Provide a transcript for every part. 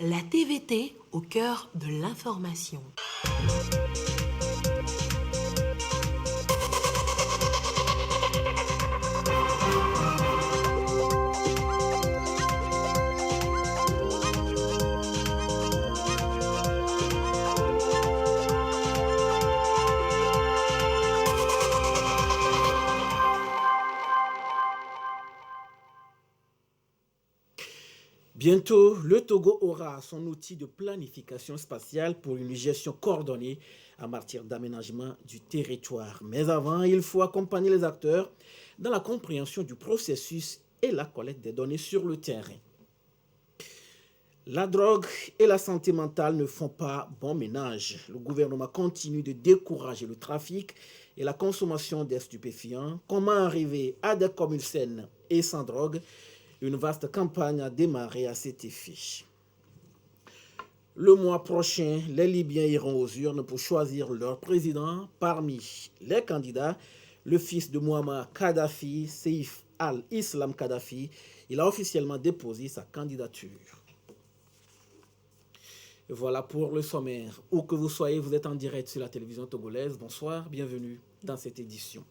La TVT au cœur de l'information. Bientôt, le Togo aura son outil de planification spatiale pour une gestion coordonnée en matière d'aménagement du territoire. Mais avant, il faut accompagner les acteurs dans la compréhension du processus et la collecte des données sur le terrain. La drogue et la santé mentale ne font pas bon ménage. Le gouvernement continue de décourager le trafic et la consommation des stupéfiants. Comment arriver à des communes saines et sans drogue? Une vaste campagne a démarré à cet effet. Le mois prochain, les Libyens iront aux urnes pour choisir leur président. Parmi les candidats, le fils de Muammar Kadhafi, Saif al-Islam Kadhafi, il a officiellement déposé sa candidature. Voilà pour le sommaire. Où que vous soyez, vous êtes en direct sur la télévision togolaise. Bonsoir, bienvenue dans cette édition.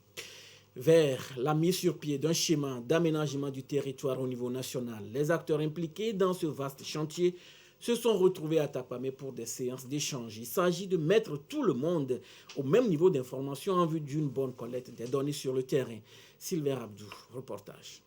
Vers la mise sur pied d'un schéma d'aménagement du territoire au niveau national, les acteurs impliqués dans ce vaste chantier se sont retrouvés à Tapamé pour des séances d'échange. Il s'agit de mettre tout le monde au même niveau d'information en vue d'une bonne collecte des données sur le terrain. Sylvain Abdou, reportage.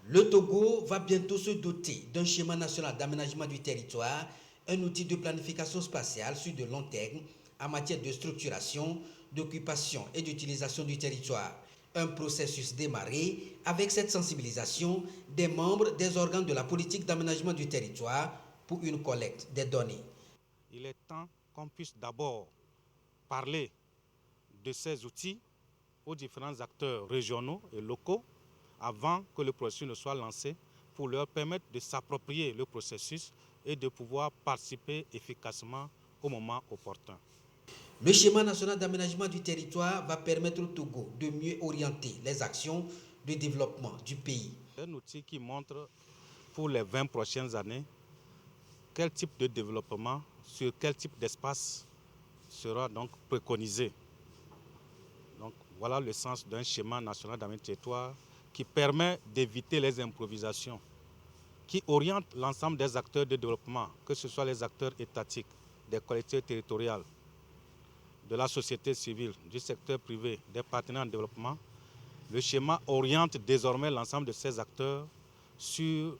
Le Togo va bientôt se doter d'un schéma national d'aménagement du territoire, un outil de planification spatiale sur de long terme en matière de structuration, d'occupation et d'utilisation du territoire. Un processus démarré avec cette sensibilisation des membres des organes de la politique d'aménagement du territoire pour une collecte des données. Il est temps qu'on puisse d'abord parler de ces outils aux différents acteurs régionaux et locaux avant que le processus ne soit lancé pour leur permettre de s'approprier le processus et de pouvoir participer efficacement au moment opportun. Le schéma national d'aménagement du territoire va permettre au Togo de mieux orienter les actions de développement du pays. Un outil qui montre pour les 20 prochaines années quel type de développement, sur quel type d'espace sera donc préconisé. Donc voilà le sens d'un schéma national d'aménagement du territoire qui permet d'éviter les improvisations, qui oriente l'ensemble des acteurs de développement, que ce soit les acteurs étatiques, des collectivités territoriales, de la société civile, du secteur privé, des partenaires en développement. Le schéma oriente désormais l'ensemble de ces acteurs sur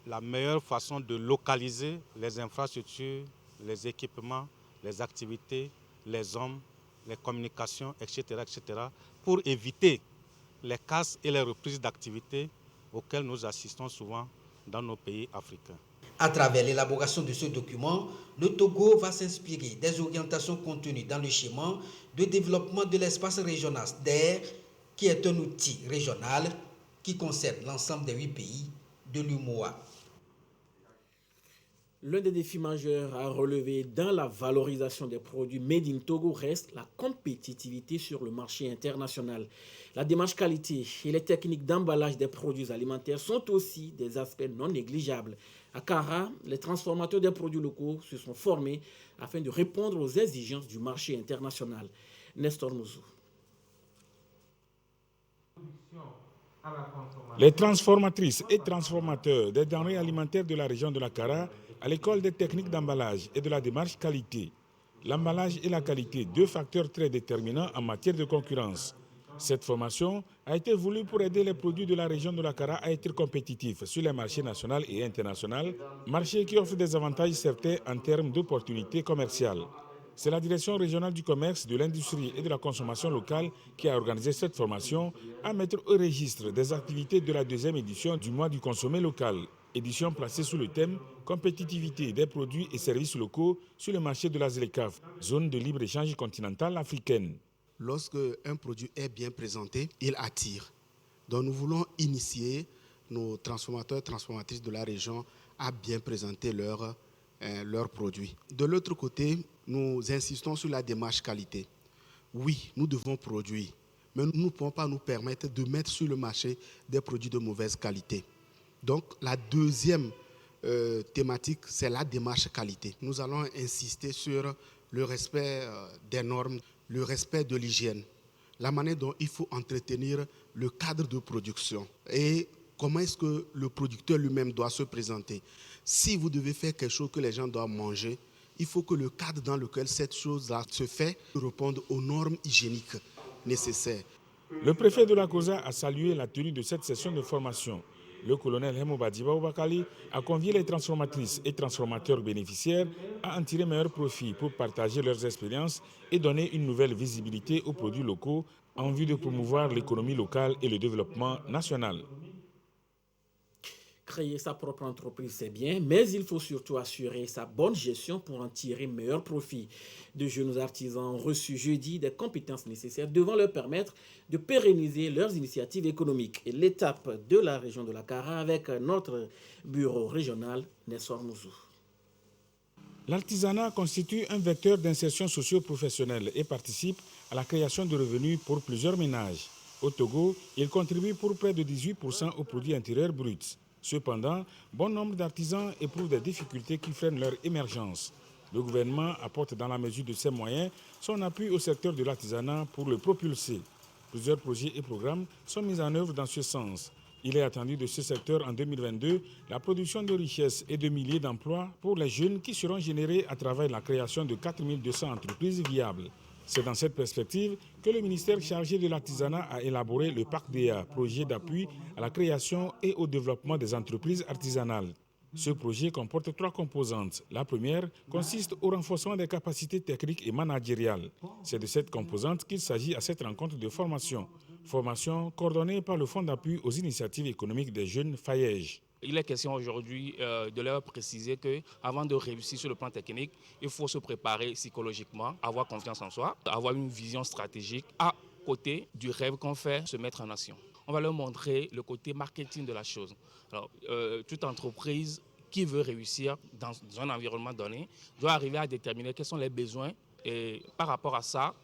la meilleure façon de localiser les infrastructures, les équipements, les activités, les hommes, les communications, etc., pour éviter les casses et les reprises d'activités auxquelles nous assistons souvent dans nos pays africains. À travers l'élaboration de ce document, le Togo va s'inspirer des orientations contenues dans le schéma de développement de l'espace régional SDER, qui est un outil régional qui concerne l'ensemble des 8 pays de l'UMOA. L'un des défis majeurs à relever dans la valorisation des produits Made in Togo reste la compétitivité sur le marché international. La démarche qualité et les techniques d'emballage des produits alimentaires sont aussi des aspects non négligeables. À Kara, les transformateurs des produits locaux se sont formés afin de répondre aux exigences du marché international. Nestor Mouzou. Les transformatrices et transformateurs des denrées alimentaires de la région de la Kara à l'école des techniques d'emballage et de la démarche qualité. L'emballage et la qualité, deux facteurs très déterminants en matière de concurrence. Cette formation a été voulue pour aider les produits de la région de la Kara à être compétitifs sur les marchés nationaux et internationaux, marchés qui offrent des avantages certains en termes d'opportunités commerciales. C'est la Direction régionale du commerce, de l'industrie et de la consommation locale qui a organisé cette formation à mettre au registre des activités de la deuxième édition du mois du consommé local. Édition placée sous le thème « Compétitivité des produits et services locaux sur le marché de la ZLECAf, zone de libre-échange continentale africaine ». Lorsque un produit est bien présenté, il attire. Donc nous voulons initier nos transformateurs et transformatrices de la région à bien présenter leurs produits. De l'autre côté, nous insistons sur la démarche qualité. Oui, nous devons produire, mais nous ne pouvons pas nous permettre de mettre sur le marché des produits de mauvaise qualité. Donc la deuxième thématique, c'est la démarche qualité. Nous allons insister sur le respect des normes, le respect de l'hygiène, la manière dont il faut entretenir le cadre de production et comment est-ce que le producteur lui-même doit se présenter. Si vous devez faire quelque chose que les gens doivent manger, il faut que le cadre dans lequel cette chose-là se fait réponde aux normes hygiéniques nécessaires. Le préfet de la COSA a salué la tenue de cette session de formation. Le colonel Hemo Badiba Oubakali a convié les transformatrices et transformateurs bénéficiaires à en tirer meilleur profit pour partager leurs expériences et donner une nouvelle visibilité aux produits locaux en vue de promouvoir l'économie locale et le développement national. Créer sa propre entreprise, c'est bien, mais il faut surtout assurer sa bonne gestion pour en tirer meilleur profit. De jeunes artisans ont reçu jeudi des compétences nécessaires devant leur permettre de pérenniser leurs initiatives économiques. Et l'étape de la région de la Kara avec notre bureau régional, Nessor Mouzou. L'artisanat constitue un vecteur d'insertion socio-professionnelle et participe à la création de revenus pour plusieurs ménages. Au Togo, il contribue pour près de 18% au produit intérieur brut. Cependant, bon nombre d'artisans éprouvent des difficultés qui freinent leur émergence. Le gouvernement apporte dans la mesure de ses moyens son appui au secteur de l'artisanat pour le propulser. Plusieurs projets et programmes sont mis en œuvre dans ce sens. Il est attendu de ce secteur en 2022 la production de richesses et de milliers d'emplois pour les jeunes qui seront générés à travers la création de 4200 entreprises viables. C'est dans cette perspective que le ministère chargé de l'artisanat a élaboré le PACDEA, projet d'appui à la création et au développement des entreprises artisanales. Ce projet comporte 3 composantes. La première consiste au renforcement des capacités techniques et managériales. C'est de cette composante qu'il s'agit à cette rencontre de formation. Formation coordonnée par le Fonds d'appui aux initiatives économiques des jeunes FAYEJ. Il est question aujourd'hui de leur préciser qu'avant de réussir sur le plan technique, il faut se préparer psychologiquement, avoir confiance en soi, avoir une vision stratégique à côté du rêve qu'on fait, se mettre en action. On va leur montrer le côté marketing de la chose. Alors, toute entreprise qui veut réussir dans un environnement donné doit arriver à déterminer quels sont les besoins et par rapport à ça,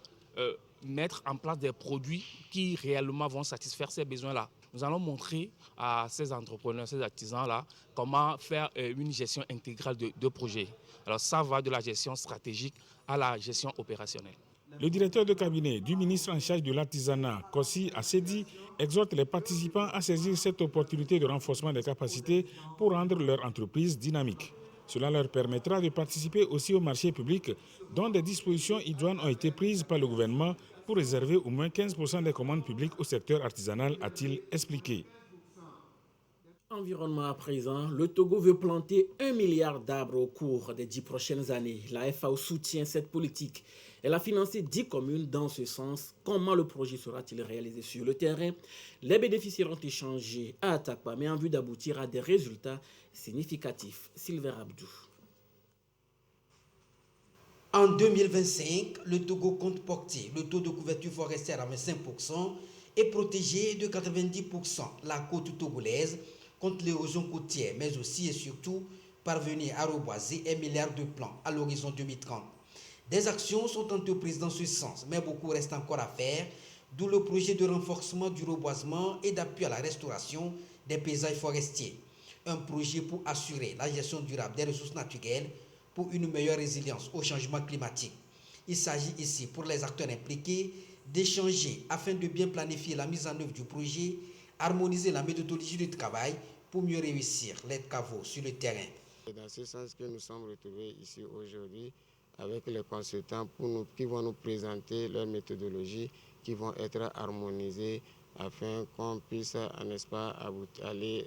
mettre en place des produits qui réellement vont satisfaire ces besoins-là. Nous allons montrer à ces entrepreneurs, ces artisans-là, comment faire une gestion intégrale de projets. Alors ça va de la gestion stratégique à la gestion opérationnelle. Le directeur de cabinet du ministre en charge de l'artisanat, Kossi Assedi, exhorte les participants à saisir cette opportunité de renforcement des capacités pour rendre leur entreprise dynamique. Cela leur permettra de participer aussi au marché public dont des dispositions idoines ont été prises par le gouvernement pour réserver au moins 15% des commandes publiques au secteur artisanal, a-t-il expliqué. Environnement à présent, le Togo veut planter 1 milliard d'arbres au cours des 10 prochaines années. La FAO soutient cette politique. Elle a financé 10 communes dans ce sens. Comment le projet sera-t-il réalisé sur le terrain? Les bénéficiaires ont échangé à Atakpa, mais en vue d'aboutir à des résultats significatifs. Sylvain Abdou. En 2025, le Togo compte porter le taux de couverture forestière à 25% et protéger de 90% la côte togolaise contre l'érosion côtière, mais aussi et surtout parvenir à reboiser 1 milliard de plants à l'horizon 2030. Des actions sont entreprises dans ce sens, mais beaucoup reste encore à faire, d'où le projet de renforcement du reboisement et d'appui à la restauration des paysages forestiers. Un projet pour assurer la gestion durable des ressources naturelles pour une meilleure résilience au changement climatique. Il s'agit ici pour les acteurs impliqués d'échanger afin de bien planifier la mise en œuvre du projet, harmoniser la méthodologie de travail pour mieux réussir les travaux sur le terrain. C'est dans ce sens que nous sommes retrouvés ici aujourd'hui avec les consultants qui vont nous présenter leur méthodologie qui vont être harmonisées afin qu'on puisse, n'est-ce pas, aller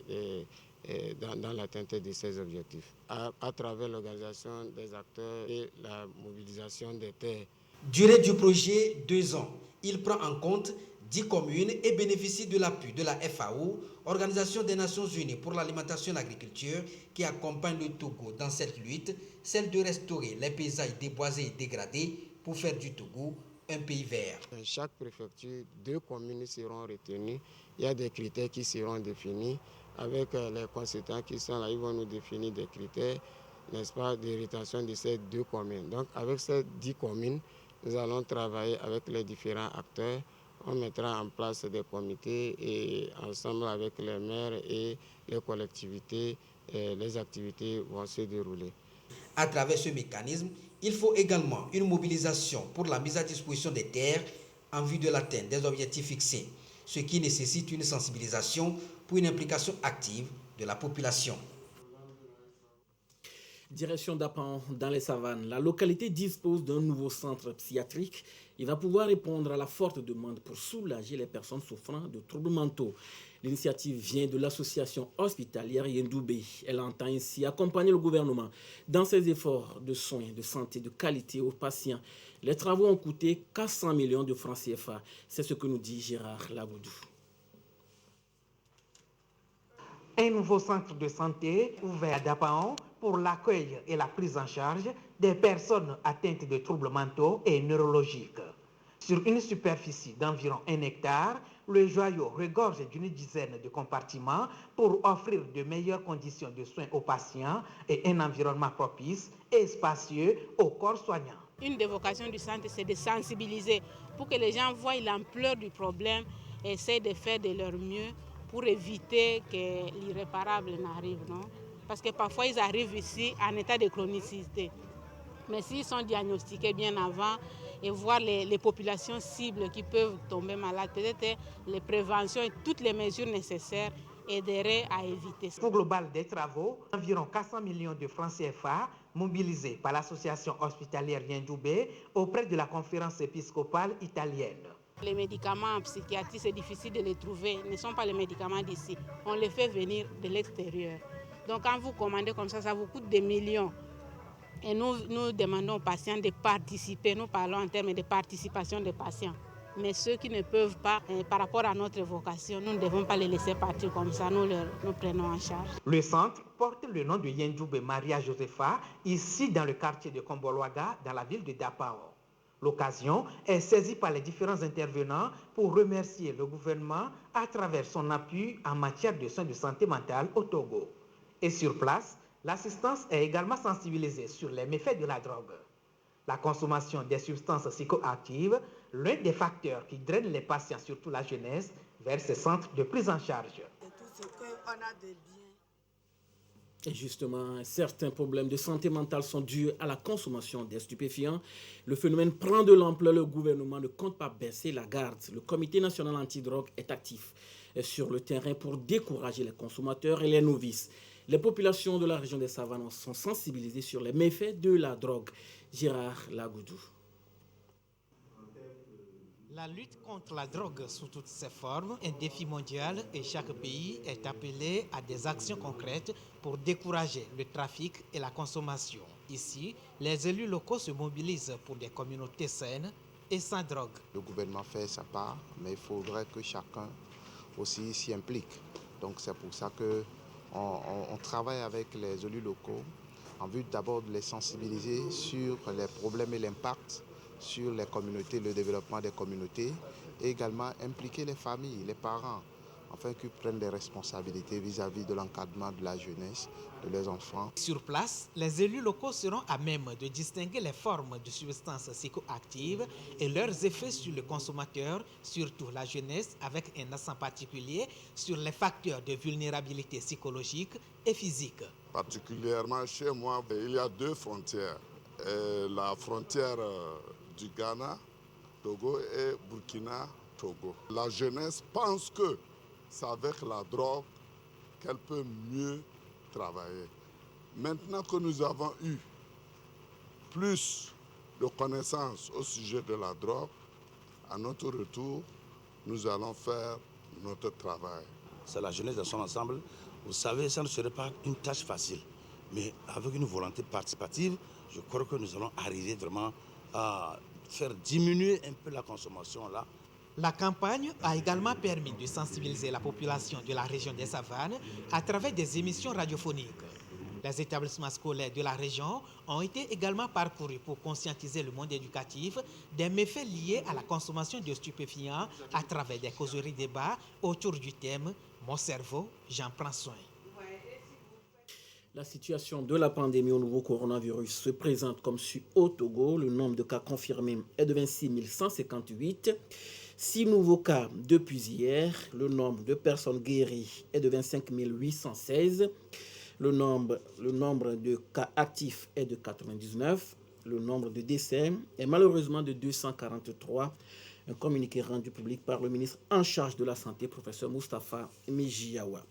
dans l'atteinte de ces objectifs. À travers l'organisation des acteurs et la mobilisation des terres. Durée du projet, 2 ans. Il prend en compte 10 communes et bénéficie de l'appui de la FAO, Organisation des Nations Unies pour l'alimentation et l'agriculture, qui accompagne le Togo dans cette lutte, celle de restaurer les paysages déboisés et dégradés pour faire du Togo un pays vert. Dans chaque préfecture, 2 communes seront retenues. Il y a des critères qui seront définis. Avec les consultants qui sont là, ils vont nous définir des critères, n'est-ce pas, de rétention de ces 2 communes. Donc avec ces 10 communes, nous allons travailler avec les différents acteurs on mettra en place des comités et ensemble avec les maires et les collectivités, les activités vont se dérouler. À travers ce mécanisme, il faut également une mobilisation pour la mise à disposition des terres en vue de l'atteinte des objectifs fixés, ce qui nécessite une sensibilisation pour une implication active de la population. Direction d'Apan, dans les savanes, la localité dispose d'un nouveau centre psychiatrique. Il va pouvoir répondre à la forte demande pour soulager les personnes souffrant de troubles mentaux. L'initiative vient de l'association hospitalière Yendoubé. Elle entend ainsi accompagner le gouvernement dans ses efforts de soins, de santé, de qualité aux patients. Les travaux ont coûté 400 millions de francs CFA. C'est ce que nous dit Gérard Laboudou. Un nouveau centre de santé ouvert à Dapaon pour l'accueil et la prise en charge des personnes atteintes de troubles mentaux et neurologiques. Sur une superficie d'environ 1 hectare, le joyau regorge d'une dizaine de compartiments pour offrir de meilleures conditions de soins aux patients et un environnement propice et spacieux aux corps soignants. Une des vocations du centre, c'est de sensibiliser pour que les gens voient l'ampleur du problème et essayent de faire de leur mieux pour éviter que l'irréparable n'arrive, non? Parce que parfois, ils arrivent ici en état de chronicité. Mais s'ils sont diagnostiqués bien avant et voir les populations cibles qui peuvent tomber malades, peut-être les préventions et toutes les mesures nécessaires aideraient à éviter ça. Au global des travaux, environ 400 millions de francs CFA mobilisés par l'association hospitalière Yendoubé auprès de la conférence épiscopale italienne. Les médicaments en psychiatrie, c'est difficile de les trouver, ne sont pas les médicaments d'ici. On les fait venir de l'extérieur. Donc quand vous commandez comme ça vous coûte des millions. Et nous demandons aux patients de participer. Nous parlons en termes de participation des patients. Mais ceux qui ne peuvent pas, par rapport à notre vocation, nous ne devons pas les laisser partir comme ça. Nous prenons en charge. Le centre porte le nom de Yendoubé Maria Josepha, ici dans le quartier de Kombolwaga, dans la ville de Dapao. L'occasion est saisie par les différents intervenants pour remercier le gouvernement à travers son appui en matière de soins de santé mentale au Togo. Et sur place, l'assistance est également sensibilisée sur les méfaits de la drogue. La consommation des substances psychoactives, l'un des facteurs qui draine les patients, surtout la jeunesse, vers ces centres de prise en charge. Et justement, certains problèmes de santé mentale sont dus à la consommation des stupéfiants. Le phénomène prend de l'ampleur, le gouvernement ne compte pas baisser la garde. Le Comité national antidrogue est actif sur le terrain pour décourager les consommateurs et les novices. Les populations de la région des Savanes sont sensibilisées sur les méfaits de la drogue. Gérard Lagoudou. La lutte contre la drogue sous toutes ses formes est un défi mondial et chaque pays est appelé à des actions concrètes pour décourager le trafic et la consommation. Ici, les élus locaux se mobilisent pour des communautés saines et sans drogue. Le gouvernement fait sa part, mais il faudrait que chacun aussi s'y implique. Donc c'est pour ça qu'on travaille avec les élus locaux en vue d'abord de les sensibiliser sur les problèmes et l'impact sur les communautés, le développement des communautés, et également impliquer les familles, les parents, afin qu'ils prennent des responsabilités vis-à-vis de l'encadrement de la jeunesse, de leurs enfants. Sur place, les élus locaux seront à même de distinguer les formes de substances psychoactives et leurs effets sur le consommateur, surtout la jeunesse, avec un accent particulier sur les facteurs de vulnérabilité psychologique et physique. Particulièrement chez moi, il y a 2 frontières. La frontière du Ghana, Togo et Burkina, Togo. La jeunesse pense que c'est avec la drogue qu'elle peut mieux travailler. Maintenant que nous avons eu plus de connaissances au sujet de la drogue, à notre retour, nous allons faire notre travail. C'est la jeunesse dans son ensemble. Vous savez, ça ne serait pas une tâche facile. Mais avec une volonté participative, je crois que nous allons arriver vraiment à faire diminuer un peu la consommation là. La campagne a également permis de sensibiliser la population de la région des Savanes à travers des émissions radiophoniques. Les établissements scolaires de la région ont été également parcourus pour conscientiser le monde éducatif des méfaits liés à la consommation de stupéfiants à travers des causeries débats autour du thème « Mon cerveau, j'en prends soin ». La situation de la pandémie au nouveau coronavirus se présente comme suit au Togo. Le nombre de cas confirmés est de 26 158. 6 nouveaux cas depuis hier. Le nombre de personnes guéries est de 25 816. Le nombre de cas actifs est de 99. Le nombre de décès est malheureusement de 243. Un communiqué rendu public par le ministre en charge de la Santé, professeur Moustapha Mejiawa.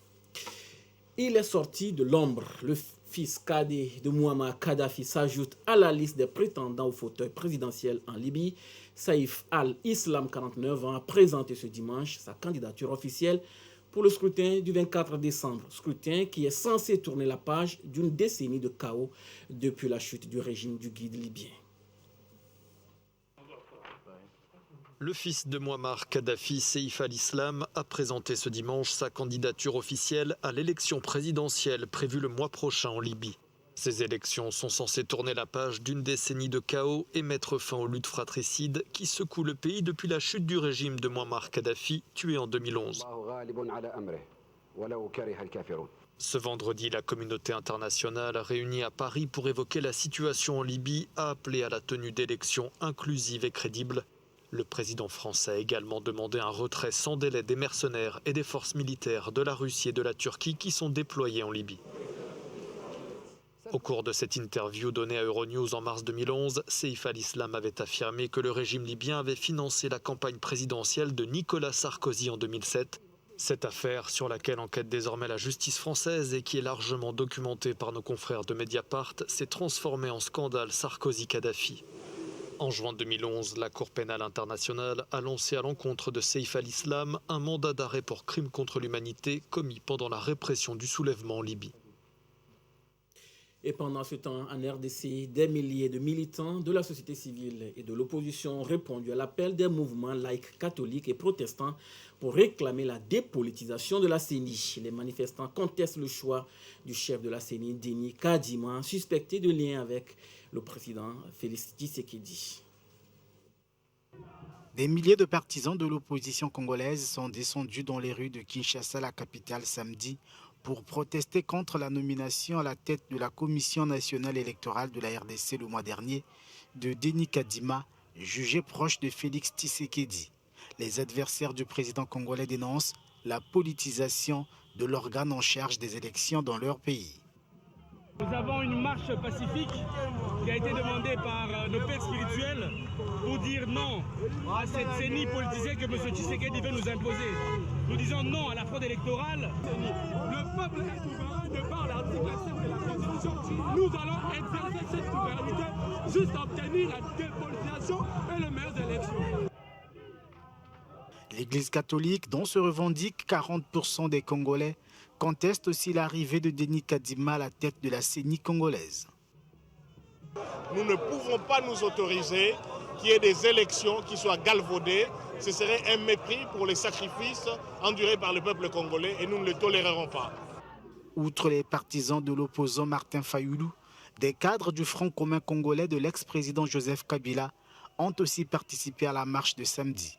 Il est sorti de l'ombre. Le fils cadet de Mouammar Kadhafi s'ajoute à la liste des prétendants au fauteuil présidentiel en Libye. Saïf al-Islam, 49 ans, a présenté ce dimanche sa candidature officielle pour le scrutin du 24 décembre. Scrutin qui est censé tourner la page d'une décennie de chaos depuis la chute du régime du guide libyen. Le fils de Mouammar Kadhafi, Saïf al-Islam, a présenté ce dimanche sa candidature officielle à l'élection présidentielle prévue le mois prochain en Libye. Ces élections sont censées tourner la page d'une décennie de chaos et mettre fin aux luttes fratricides qui secouent le pays depuis la chute du régime de Mouammar Kadhafi, tué en 2011. Ce vendredi, la communauté internationale réunie à Paris pour évoquer la situation en Libye a appelé à la tenue d'élections inclusives et crédibles. Le président français a également demandé un retrait sans délai des mercenaires et des forces militaires de la Russie et de la Turquie qui sont déployés en Libye. Au cours de cette interview donnée à Euronews en mars 2011, Saïf al-Islam avait affirmé que le régime libyen avait financé la campagne présidentielle de Nicolas Sarkozy en 2007. Cette affaire, sur laquelle enquête désormais la justice française et qui est largement documentée par nos confrères de Mediapart, s'est transformée en scandale Sarkozy-Kadhafi. En juin 2011, la Cour pénale internationale a lancé à l'encontre de Saïf al-Islam un mandat d'arrêt pour crimes contre l'humanité commis pendant la répression du soulèvement en Libye. Et pendant ce temps, en RDC, des milliers de militants de la société civile et de l'opposition ont répondu à l'appel des mouvements laïcs catholiques et protestants pour réclamer la dépolitisation de la CENI. Les manifestants contestent le choix du chef de la CENI, Denis Kadima, suspecté de lien avec le président Félix Tshisekedi. Des milliers de partisans de l'opposition congolaise sont descendus dans les rues de Kinshasa, la capitale, samedi, pour protester contre la nomination à la tête de la Commission nationale électorale de la RDC le mois dernier de Denis Kadima, jugé proche de Félix Tshisekedi. Les adversaires du président congolais dénoncent la politisation de l'organe en charge des élections dans leur pays. Nous avons une marche pacifique qui a été demandée par nos pères spirituels pour dire non à cette CENI politisée que M. Tshisekedi veut nous imposer. Nous disons non à la fraude électorale. Le peuple est souverain de par l'article 7 de la Constitution. Nous allons exercer cette souveraineté jusqu'à obtenir la dépolitisation et les meilleures élections. L'Église catholique, dont se revendiquent 40% des Congolais, conteste aussi l'arrivée de Denis Kadima à la tête de la CENI congolaise. Nous ne pouvons pas nous autoriser qu'il y ait des élections qui soient galvaudées. Ce serait un mépris pour les sacrifices endurés par le peuple congolais et nous ne le tolérerons pas. Outre les partisans de l'opposant Martin Fayoulou, des cadres du Front commun congolais de l'ex-président Joseph Kabila ont aussi participé à la marche de samedi.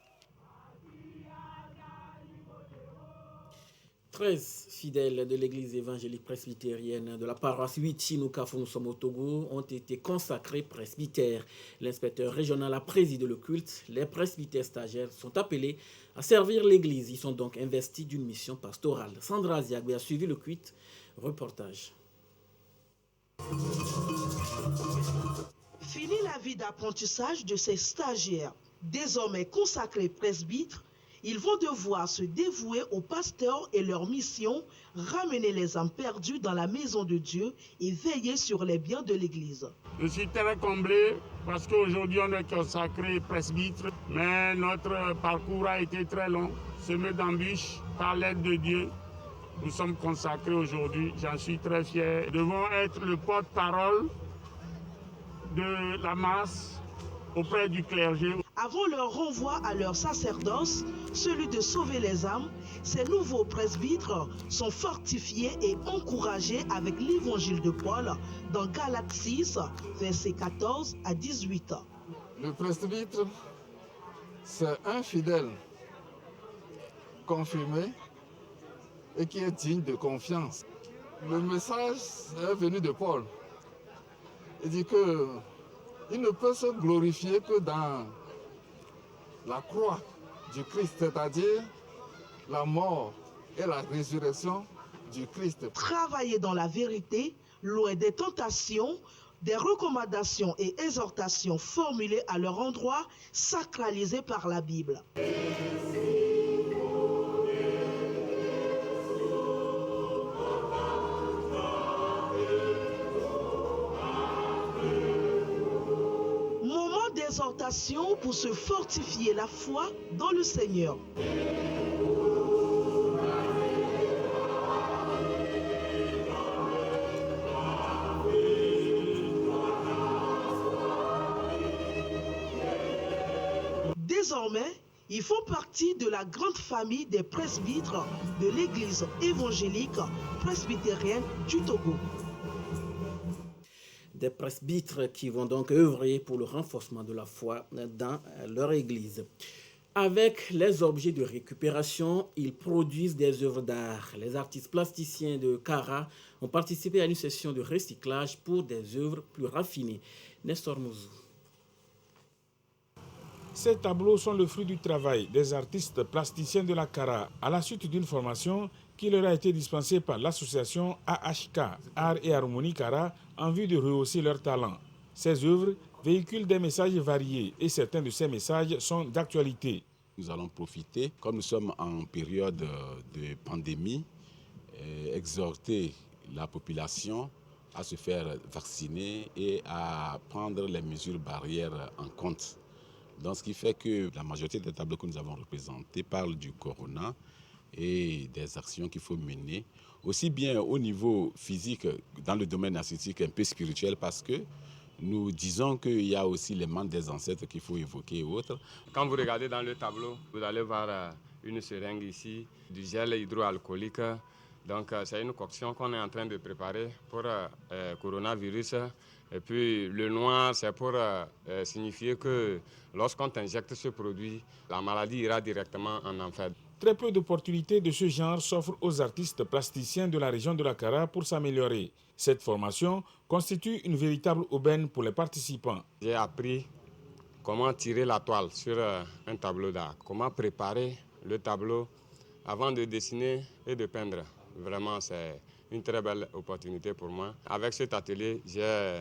13 fidèles de l'église évangélique presbytérienne de la paroisse Huichi-Nukafu-Nous-Sommes au Togo ont été consacrés presbytères. L'inspecteur régional a présidé le culte. Les presbytères stagiaires sont appelés à servir l'église. Ils sont donc investis d'une mission pastorale. Sandra Ziagbe a suivi le culte. Reportage. Fini la vie d'apprentissage de ces stagiaires. Désormais consacrés presbytres, ils vont devoir se dévouer aux pasteurs et leur mission, ramener les âmes perdues dans la maison de Dieu et veiller sur les biens de l'Église. Je suis très comblé parce qu'aujourd'hui on est consacré presbytre, mais notre parcours a été très long, semé d'embûches par l'aide de Dieu. Nous sommes consacrés aujourd'hui, j'en suis très fier. Nous devons être le porte-parole de la masse auprès du clergé. Avant leur renvoi à leur sacerdoce, celui de sauver les âmes, ces nouveaux presbytres sont fortifiés et encouragés avec l'évangile de Paul dans Galates 6, versets 14 à 18. Le presbytre, c'est un fidèle confirmé et qui est digne de confiance. Le message est venu de Paul. Il dit qu'il ne peut se glorifier que dans la croix du Christ, c'est-à-dire la mort et la résurrection du Christ. Travailler dans la vérité, loin des tentations, des recommandations et exhortations formulées à leur endroit, sacralisées par la Bible. Moment d'exhortation pour se fortifier la foi dans le Seigneur. Désormais, ils font partie de la grande famille des presbytres de l'Église évangélique presbytérienne du Togo. Des presbytres qui vont donc œuvrer pour le renforcement de la foi dans leur Église. Avec les objets de récupération, ils produisent des œuvres d'art. Les artistes plasticiens de Kara ont participé à une session de recyclage pour des œuvres plus raffinées. Nestor Mouzou. Ces tableaux sont le fruit du travail des artistes plasticiens de la Kara à la suite d'une formation qui leur a été dispensée par l'association AHK, Art et Harmonie Kara, en vue de rehausser leur talent. Ces œuvres véhiculent des messages variés et certains de ces messages sont d'actualité. Nous allons profiter, comme nous sommes en période de pandémie, exhorter la population à se faire vacciner et à prendre les mesures barrières en compte. Donc, ce qui fait que la majorité des tableaux que nous avons représentés parlent du corona et des actions qu'il faut mener, aussi bien au niveau physique, dans le domaine artistique, un peu spirituel, parce que nous disons qu'il y a aussi les membres des ancêtres qu'il faut évoquer et autres. Quand vous regardez dans le tableau, vous allez voir une seringue ici, du gel hydroalcoolique. Donc, c'est une coction qu'on est en train de préparer pour coronavirus. Et puis, le noir, c'est pour signifier que lorsqu'on injecte ce produit, la maladie ira directement en enfer. Très peu d'opportunités de ce genre s'offrent aux artistes plasticiens de la région de la Kara pour s'améliorer. Cette formation constitue une véritable aubaine pour les participants. J'ai appris comment tirer la toile sur un tableau d'art, comment préparer le tableau avant de dessiner et de peindre. Vraiment, c'est une très belle opportunité pour moi. Avec cet atelier, j'ai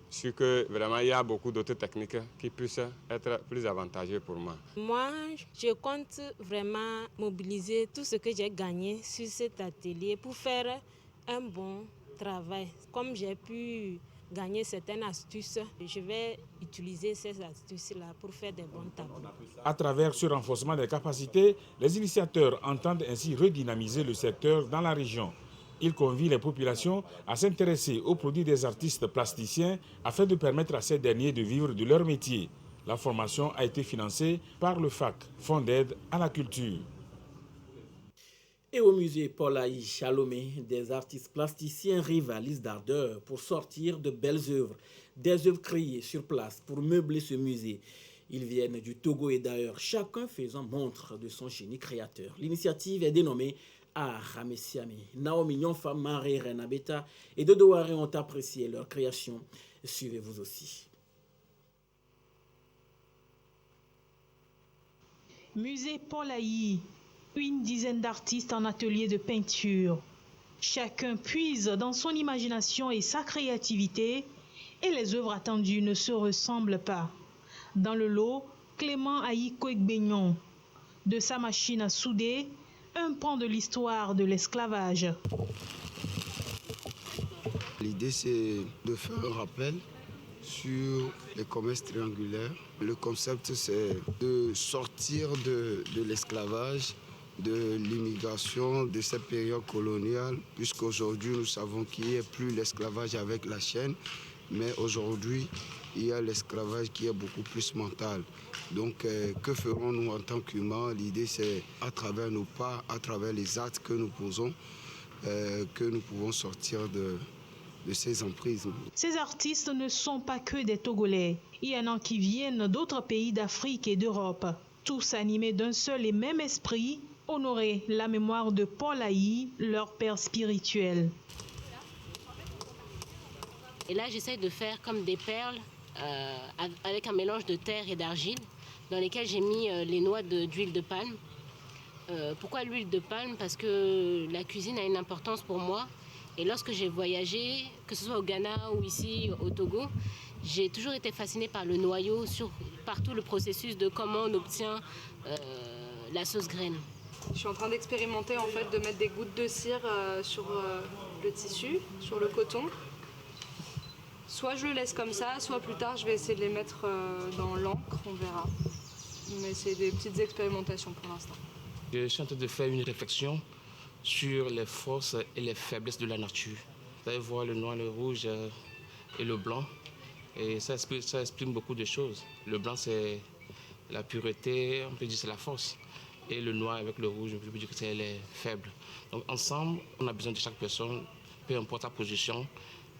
su que vraiment il y a beaucoup d'autres techniques qui puissent être plus avantageuses pour moi. Moi, je compte vraiment mobiliser tout ce que j'ai gagné sur cet atelier pour faire un bon travail. Comme j'ai pu gagner certaines astuces, je vais utiliser ces astuces-là pour faire des bons tableaux. À travers ce renforcement des capacités, les initiateurs entendent ainsi redynamiser le secteur dans la région. Ils convient les populations à s'intéresser aux produits des artistes plasticiens afin de permettre à ces derniers de vivre de leur métier. La formation a été financée par le FAC, Fonds d'aide à la culture. Et au musée Paul-Aïe Chalomé, des artistes plasticiens rivalisent d'ardeur pour sortir de belles œuvres. Des œuvres créées sur place pour meubler ce musée. Ils viennent du Togo et d'ailleurs, chacun faisant montre de son génie créateur. L'initiative est dénommée Aramessiame. Naomi Nyonfa, Marie Renabeta et Dodo Waré ont apprécié leur création. Suivez-vous aussi. Musée Paul-Aïe, une dizaine d'artistes en atelier de peinture. Chacun puise dans son imagination et sa créativité et les œuvres attendues ne se ressemblent pas. Dans le lot, Clément Aïko Egbeignon. De sa machine à souder, un pan de l'histoire de l'esclavage. L'idée, c'est de faire un rappel sur les commerces triangulaires. Le concept, c'est de sortir de l'esclavage, de l'immigration, de cette période coloniale, puisqu'aujourd'hui, nous savons qu'il n'y a plus l'esclavage avec la chaîne, mais aujourd'hui, il y a l'esclavage qui est beaucoup plus mental. Donc, que ferons-nous en tant qu'humains? L'idée, c'est à travers nos pas, à travers les actes que nous posons, que nous pouvons sortir de ces emprises. Ces artistes ne sont pas que des Togolais. Il y en a qui viennent d'autres pays d'Afrique et d'Europe. Tous animés d'un seul et même esprit, honorer la mémoire de Paul-Aïe, leur père spirituel. Et là, j'essaie de faire comme des perles avec un mélange de terre et d'argile dans lesquels j'ai mis les noix d'huile de palme. Pourquoi l'huile de palme? Parce que la cuisine a une importance pour moi. Et lorsque j'ai voyagé, que ce soit au Ghana ou ici au Togo, j'ai toujours été fascinée par le noyau, par tout le processus de comment on obtient la sauce graine. Je suis en train d'expérimenter en fait, de mettre des gouttes de cire sur le tissu, sur le coton. Soit je le laisse comme ça, soit plus tard je vais essayer de les mettre dans l'encre, on verra. Mais c'est des petites expérimentations pour l'instant. Je suis en train de faire une réflexion sur les forces et les faiblesses de la nature. Vous allez voir le noir, le rouge et le blanc. Et ça exprime beaucoup de choses. Le blanc, c'est la pureté, on peut dire c'est la force. Et le noir avec le rouge, je peux dire que c'est les faibles. Donc ensemble, on a besoin de chaque personne, peu importe sa position,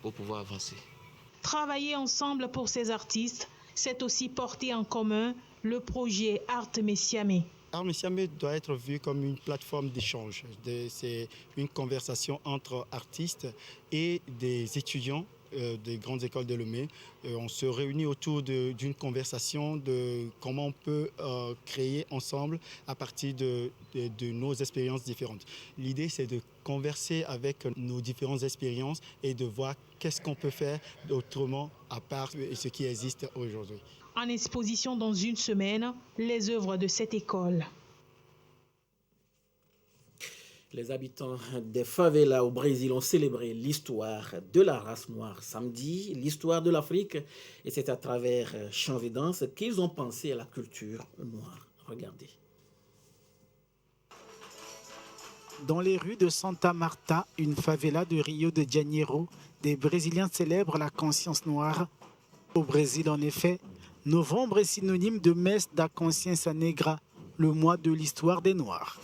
pour pouvoir avancer. Travailler ensemble pour ces artistes, c'est aussi porter en commun le projet Art Messiamé. Art Messiamé doit être vu comme une plateforme d'échange. C'est une conversation entre artistes et des étudiants des grandes écoles de Lomé. On se réunit autour d'une conversation de comment on peut créer ensemble à partir de nos expériences différentes. L'idée, c'est de converser avec nos différentes expériences et de voir qu'est-ce qu'on peut faire autrement à part ce qui existe aujourd'hui. En exposition dans une semaine, les œuvres de cette école. Les habitants des favelas au Brésil ont célébré l'histoire de la race noire samedi, l'histoire de l'Afrique, et c'est à travers chants et danses qu'ils ont pensé à la culture noire. Regardez. Dans les rues de Santa Marta, une favela de Rio de Janeiro, des Brésiliens célèbrent la conscience noire. Au Brésil, en effet, novembre est synonyme de Mês da Consciência Negra, le mois de l'histoire des Noirs.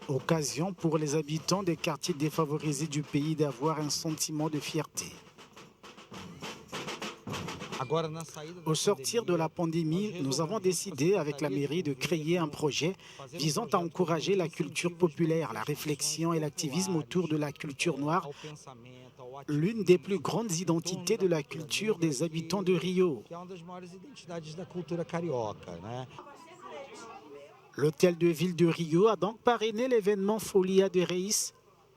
Occasion pour les habitants des quartiers défavorisés du pays d'avoir un sentiment de fierté. Au sortir de la pandémie, nous avons décidé avec la mairie de créer un projet visant à encourager la culture populaire, la réflexion et l'activisme autour de la culture noire, l'une des plus grandes identités de la culture des habitants de Rio. L'hôtel de ville de Rio a donc parrainé l'événement Folia de Reis,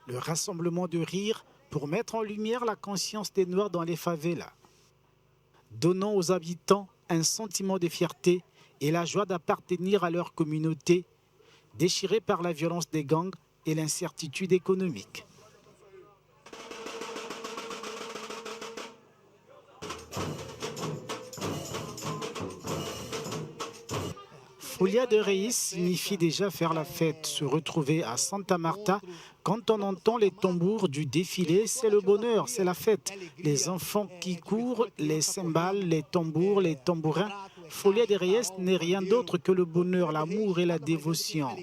le rassemblement de rire pour mettre en lumière la conscience des Noirs dans les favelas, donnant aux habitants un sentiment de fierté et la joie d'appartenir à leur communauté, déchirée par la violence des gangs et l'incertitude économique. Folia de Reis signifie déjà faire la fête, se retrouver à Santa Marta. Quand on entend les tambours du défilé, c'est le bonheur, c'est la fête. Les enfants qui courent, les cymbales, les tambours, les tambourins. Folia de Reis n'est rien d'autre que le bonheur, l'amour et la dévotion.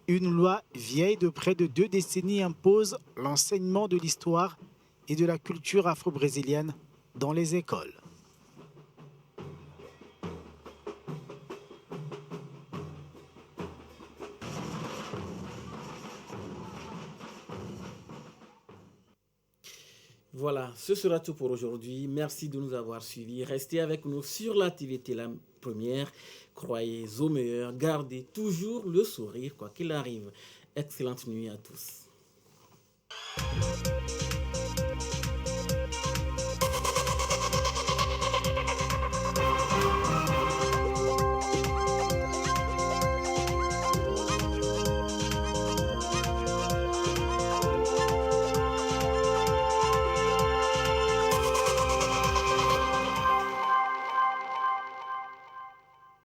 Une loi vieille de près de 2 décennies impose l'enseignement de l'histoire et de la culture afro-brésilienne dans les écoles. Voilà, ce sera tout pour aujourd'hui. Merci de nous avoir suivis. Restez avec nous sur la TVT La Première. Croyez au meilleur. Gardez toujours le sourire, quoi qu'il arrive. Excellente nuit à tous.